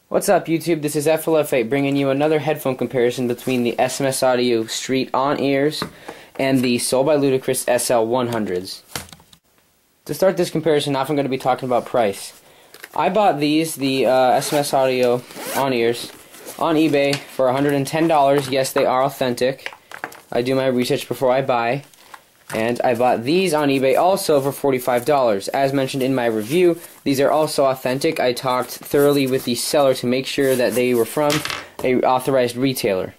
What's up YouTube, this is Sl100 bringing you another headphone comparison between the SMS Audio Street On-Ears and the Sold by Ludacris Sl100s. To start this comparison off, I'm going to be talking about price. I bought these, the SMS Audio On-Ears, on eBay for $110. Yes, they are authentic. I do my research before I buy. And I bought these on eBay also for $45. As mentioned in my review, these are also authentic. I talked thoroughly with the seller to make sure that they were from a authorized retailer.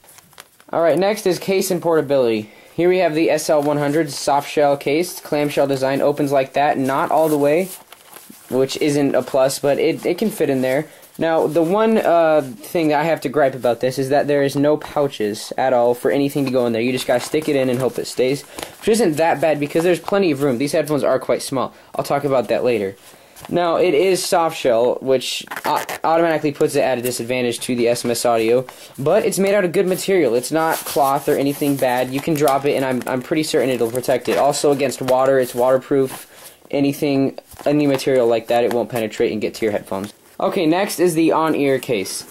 Alright, next is case and portability. Here we have the Sl100 soft shell case, clamshell design, opens like that, not all the way, which isn't a plus, but it can fit in there. Now, the one thing that I have to gripe about this is that there is no pouches at all for anything to go in there. You just gotta stick it in and hope it stays, which isn't that bad because there's plenty of room. These headphones are quite small. I'll talk about that later. Now, it is soft shell, which automatically puts it at a disadvantage to the SMS Audio, but it's made out of good material. It's not cloth or anything bad. You can drop it, and I'm pretty certain it'll protect it. Also, against water, it's waterproof. Any material like that, it won't penetrate and get to your headphones. Okay, next is the on-ear case.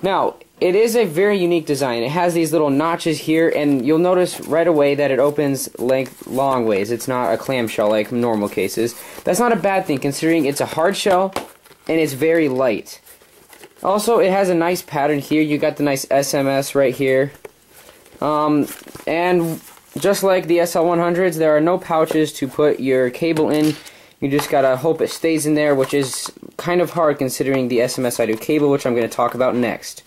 Now, it is a very unique design. It has these little notches here, and you'll notice right away that it opens long ways. It's not a clamshell like normal cases. That's not a bad thing, considering it's a hard shell, and it's very light. Also, it has a nice pattern here. You got the nice SMS right here. And just like the Sl100s, there are no pouches to put your cable in. You just gotta hope it stays in there, which is kind of hard considering the SMS Audio cable, which I'm going to talk about next.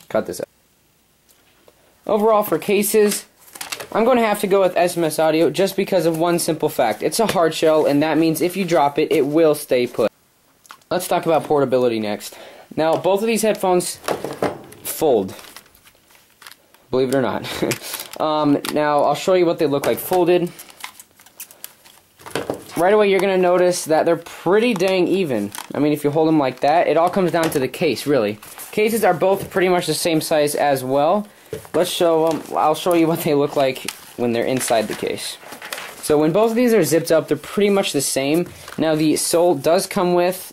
Cut this out. Overall, for cases, I'm going to have to go with SMS Audio just because of one simple fact. It's a hard shell, and that means if you drop it, it will stay put. Let's talk about portability next. Now, both of these headphones fold. Believe it or not. Now, I'll show you what they look like folded. Right away, you're going to notice that they're pretty dang even. I mean, if you hold them like that, it all comes down to the case, really. Cases are both pretty much the same size as well. Let's show them. I'll show you what they look like when they're inside the case. So when both of these are zipped up, they're pretty much the same. Now, the sole does come with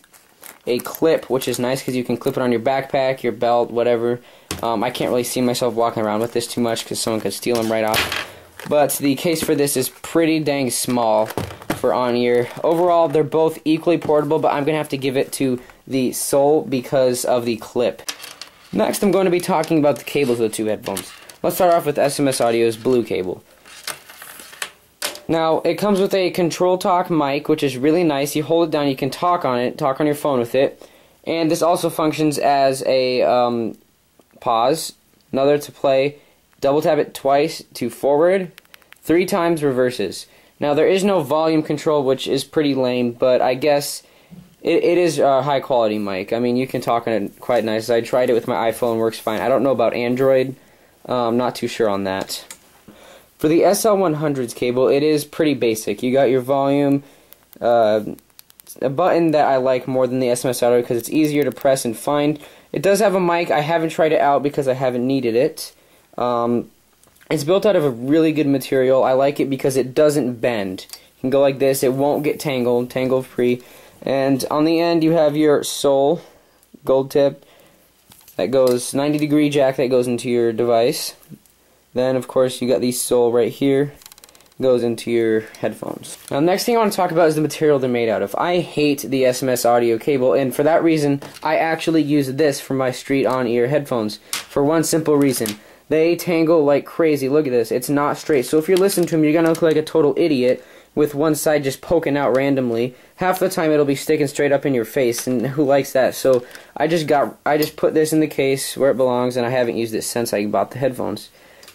a clip, which is nice because you can clip it on your backpack, your belt, whatever. I can't really see myself walking around with this too much because someone could steal them right off. But the case for this is pretty dang small for on-ear. Overall, they're both equally portable, but I'm going to have to give it to the sole because of the clip. Next, I'm going to be talking about the cables of the two headphones. Let's start off with SMS Audio's blue cable. Now, it comes with a control talk mic, which is really nice. You hold it down, you can talk on it, talk on your phone with it. And this also functions as a pause, another to play, double tap it twice to forward, 3 times reverses. Now, there is no volume control, which is pretty lame, but I guess it is a high-quality mic. I mean, you can talk on it quite nice. I tried it with my iPhone, works fine. I don't know about Android. I'm not too sure on that. For the Sl100's cable, it is pretty basic. You got your volume, a button that I like more than the SMS Audio because it's easier to press and find. It does have a mic. I haven't tried it out because I haven't needed it. It's built out of a really good material. I like it because it doesn't bend. You can go like this. It won't get tangle free. And on the end you have your sole, gold tip, that goes 90-degree jack that goes into your device. Then of course you got the sole right here, goes into your headphones. Now the next thing I want to talk about is the material they're made out of. I hate the SMS Audio cable, and for that reason I actually use this for my Street On-Ear headphones. For one simple reason. They tangle like crazy. Look at this. It's not straight. So if you're listening to them, you're going to look like a total idiot with one side just poking out randomly. Half the time it'll be sticking straight up in your face, and who likes that? So I just put this in the case where it belongs, and I haven't used it since I bought the headphones.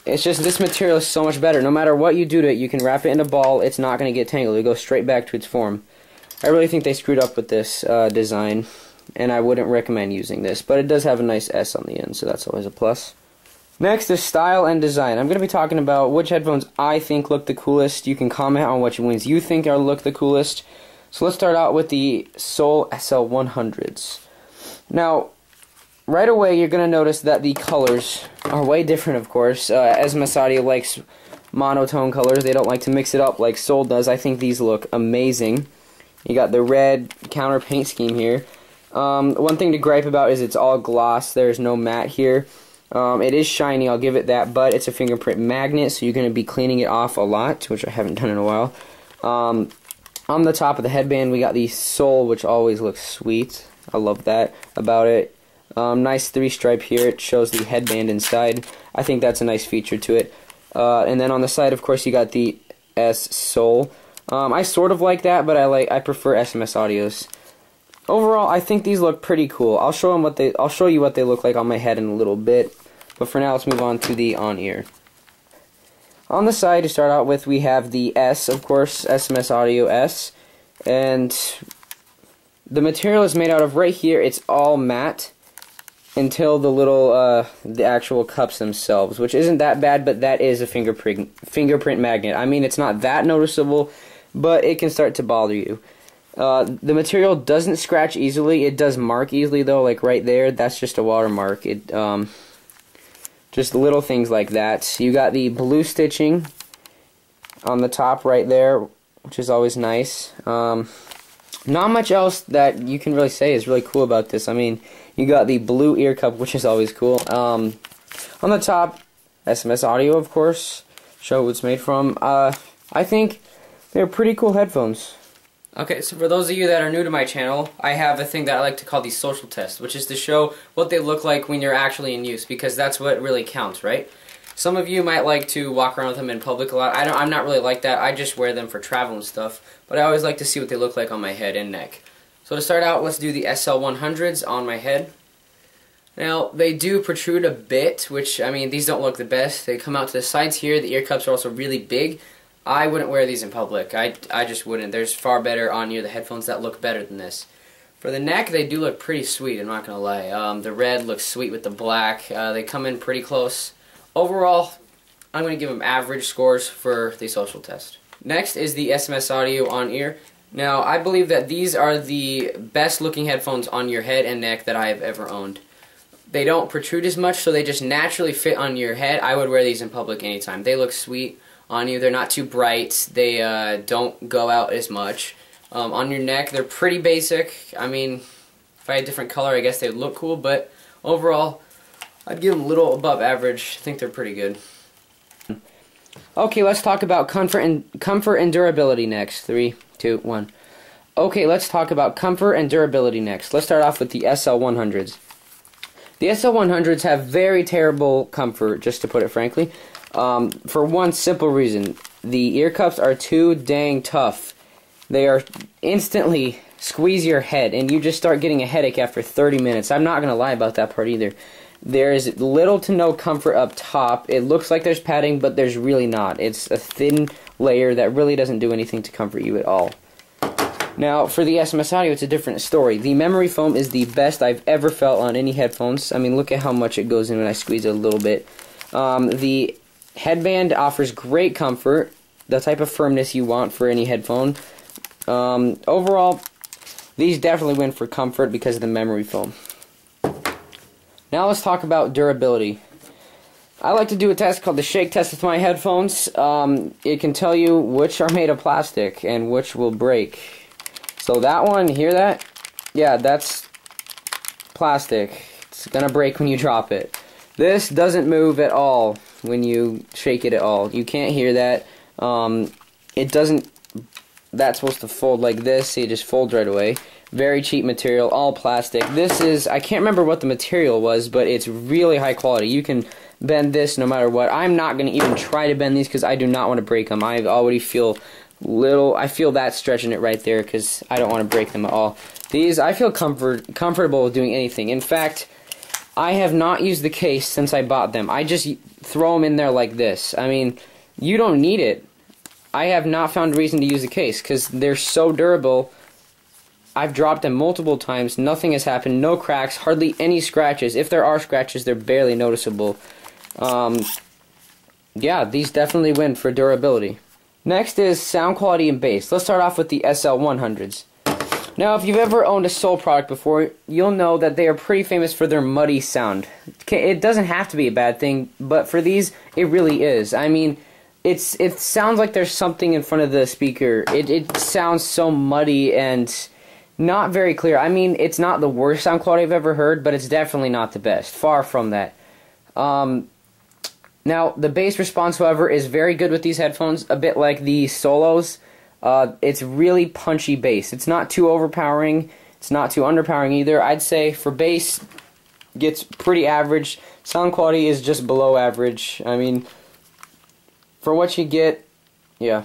It's just this material is so much better. No matter what you do to it, you can wrap it in a ball. It's not going to get tangled. It goes straight back to its form. I really think they screwed up with this design, and I wouldn't recommend using this. But it does have a nice S on the end, so that's always a plus. Next is style and design. I'm going to be talking about which headphones I think look the coolest. You can comment on which ones you think look the coolest. So let's start out with the Sold Sl100s. Now, right away you're going to notice that the colors are way different, of course. SMS Audio likes monotone colors. They don't like to mix it up like Sold does. I think these look amazing. You got the red counter paint scheme here. One thing to gripe about is it's all gloss. There's no matte here. It is shiny, I'll give it that, but it's a fingerprint magnet, so you're going to be cleaning it off a lot, which I haven't done in a while. On the top of the headband, we got the sole, which always looks sweet. I love that about it. Nice 3-stripe here. It shows the headband inside. I think that's a nice feature to it. And then on the side, of course, you got the S sole. I sort of like that, but I prefer SMS Audios. Overall, I think these look pretty cool. I'll show you what they look like on my head in a little bit. But for now, let's move on to the on-ear. On the side, to start out with, we have the S, of course, SMS Audio S. And the material is made out of, right here, it's all matte until the little, the actual cups themselves, which isn't that bad, but that is a fingerprint magnet. I mean, it's not that noticeable, but it can start to bother you. The material doesn't scratch easily. It does mark easily, though, like right there. That's just a watermark. Just little things like that. You got the blue stitching on the top right there, which is always nice. Not much else that you can really say is really cool about this. I mean, you got the blue ear cup, which is always cool. On the top, SMS Audio, of course. Show what it's made from. I think they're pretty cool headphones. Okay, so for those of you that are new to my channel, I have a thing that I like to call the social test, which is to show what they look like when you're actually in use, because that's what really counts, right? Some of you might like to walk around with them in public a lot. I'm not really like that. I just wear them for travel and stuff, but I always like to see what they look like on my head and neck. So to start out, let's do the Sl100s on my head. Now, they do protrude a bit, which, I mean, these don't look the best. They come out to the sides here. The ear cups are also really big. I wouldn't wear these in public. I just wouldn't. There's far better on-ear the headphones that look better than this. For the neck, they do look pretty sweet, I'm not going to lie. The red looks sweet with the black. They come in pretty close. Overall, I'm going to give them average scores for the social test. Next is the SMS Audio on-ear. Now, I believe that these are the best looking headphones on your head and neck that I have ever owned. They don't protrude as much, so they just naturally fit on your head. I would wear these in public anytime. They look sweet on you. They're not too bright. They don't go out as much. On your neck, they're pretty basic. I mean, if I had a different color, I guess they'd look cool, but overall, I'd give them a little above average. I think they're pretty good. Okay, let's talk about comfort and durability next. 3, 2, 1. Okay, let's talk about comfort and durability next. Let's start off with the Sl100s. The Sl100s have very terrible comfort, just to put it frankly. For one simple reason, the ear cups are too dang tough. They are instantly squeeze your head, and you just start getting a headache after 30 minutes. I'm not going to lie about that part either. There is little to no comfort up top. It looks like there's padding, but there's really not. It's a thin layer that really doesn't do anything to comfort you at all. Now, for the SMS Audio, it's a different story. The memory foam is the best I've ever felt on any headphones. I mean, look at how much it goes in when I squeeze it a little bit. The headband offers great comfort, the type of firmness you want for any headphone. Overall, these definitely win for comfort because of the memory foam. Now let's talk about durability. I like to do a test called the shake test with my headphones. It can tell you which are made of plastic and which will break. So that one, hear that? Yeah, that's plastic. It's gonna break when you drop it. This doesn't move at all when you shake it at all. You can't hear that. It doesn't, that's supposed to fold like this, so you just fold right away. Very cheap material, all plastic. This is, I can't remember what the material was, but it's really high quality. You can bend this no matter what. I'm not going to even try to bend these because I do not want to break them. I already feel I feel that stretching it right there because I don't want to break them at all. These, I feel comfortable with doing anything. In fact, I have not used the case since I bought them. I just throw them in there like this. I mean, you don't need it. I have not found a reason to use the case because they're so durable. I've dropped them multiple times. Nothing has happened. No cracks. Hardly any scratches. If there are scratches, they're barely noticeable. Yeah, these definitely win for durability. Next is sound quality and bass. Let's start off with the Sl100s. Now, if you've ever owned a Sl product before, you'll know that they are pretty famous for their muddy sound. It doesn't have to be a bad thing, but for these, it really is. I mean, it sounds like there's something in front of the speaker. It sounds so muddy and not very clear. I mean, it's not the worst sound quality I've ever heard, but it's definitely not the best. Far from that. Now, the bass response, however, is very good with these headphones, a bit like the Solos. It's really punchy bass. It's not too overpowering. It's not too underpowering either. I'd say for bass, gets pretty average. Sound quality is just below average. I mean, for what you get, yeah.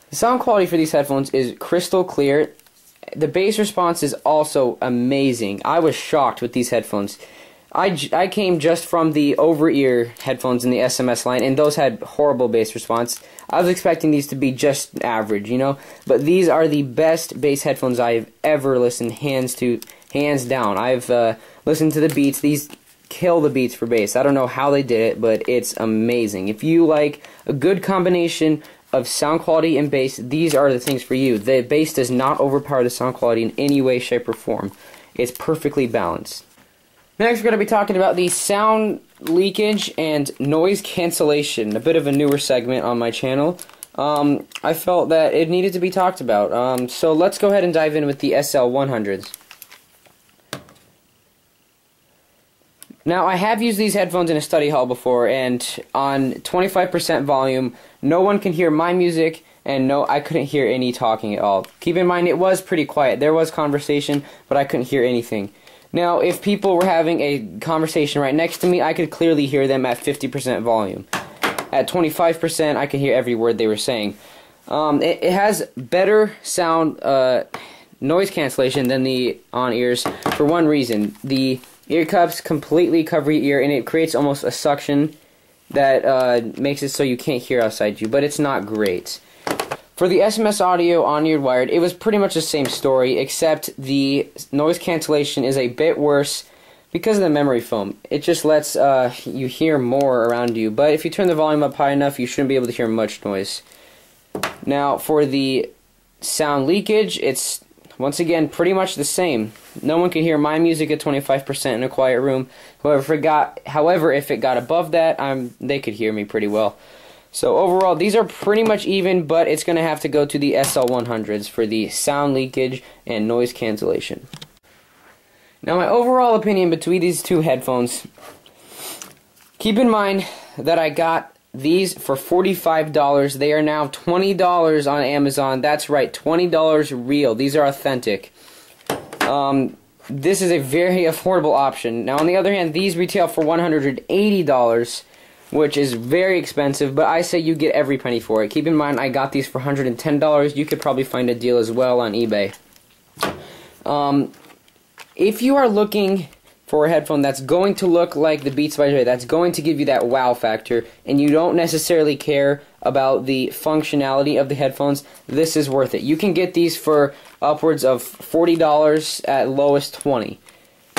The sound quality for these headphones is crystal clear. The bass response is also amazing. I was shocked with these headphones. I came just from the over-ear headphones in the SMS line, and those had horrible bass response. I was expecting these to be just average, you know? But these are the best bass headphones I've ever listened, hands down. I've listened to the beats. These kill the beats for bass. I don't know how they did it, but it's amazing. If you like a good combination of sound quality and bass, these are the things for you. The bass does not overpower the sound quality in any way, shape, or form. It's perfectly balanced. Next, we're going to be talking about the sound leakage and noise cancellation, a bit of a newer segment on my channel. I felt that it needed to be talked about. So let's go ahead and dive in with the Sl100s. Now, I have used these headphones in a study hall before, and on 25% volume, no one can hear my music, and no, I couldn't hear any talking at all. Keep in mind, it was pretty quiet. There was conversation, but I couldn't hear anything. Now, if people were having a conversation right next to me, I could clearly hear them at 50% volume. At 25%, I could hear every word they were saying. It has better sound noise cancellation than the on-ears for one reason. The ear cups completely cover your ear, and it creates almost a suction that makes it so you can't hear outside you, but it's not great. For the SMS audio on-ear wired, it was pretty much the same story, except the noise cancellation is a bit worse because of the memory foam. It just lets you hear more around you, but if you turn the volume up high enough, you shouldn't be able to hear much noise. Now, for the sound leakage, it's once again pretty much the same. No one can hear my music at 25% in a quiet room. However, if it got above that, they could hear me pretty well. So overall, these are pretty much even, but it's going to have to go to the Sl100s for the sound leakage and noise cancellation. Now, my overall opinion between these two headphones, keep in mind that I got these for $45. They are now $20 on Amazon. That's right, $20 real. These are authentic. This is a very affordable option. Now, on the other hand, these retail for $180. Which is very expensive, but I say you get every penny for it. Keep in mind, I got these for $110. You could probably find a deal as well on eBay. If you are looking for a headphone that's going to look like the Beats by Dre, that's going to give you that wow factor, and you don't necessarily care about the functionality of the headphones, this is worth it. You can get these for upwards of $40, at lowest $20.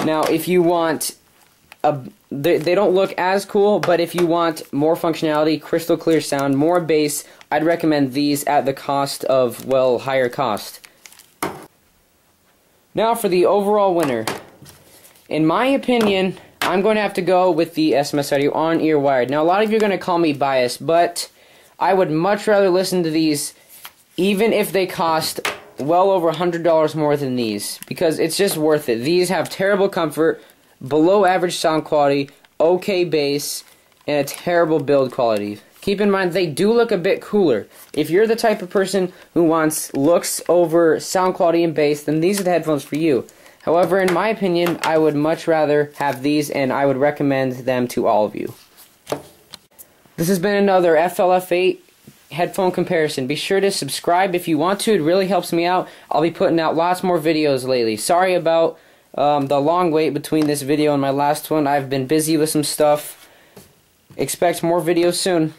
Now, if you want they don't look as cool, but if you want more functionality, crystal clear sound, more bass, I'd recommend these at the cost of, well, higher cost. Now for the overall winner. In my opinion, I'm going to have to go with the SMS audio on-ear wired. Now, a lot of you are going to call me biased, but I would much rather listen to these even if they cost well over $100 more than these, because it's just worth it. These have terrible comfort, below average sound quality, okay bass, and a terrible build quality. Keep in mind, they do look a bit cooler. If you're the type of person who wants looks over sound quality and bass, then these are the headphones for you. However, in my opinion, I would much rather have these, and I would recommend them to all of you. This has been another FLF8 headphone comparison. Be sure to subscribe if you want to. It really helps me out. I'll be putting out lots more videos lately. Sorry about the long wait between this video and my last one. I've been busy with some stuff. Expect more videos soon.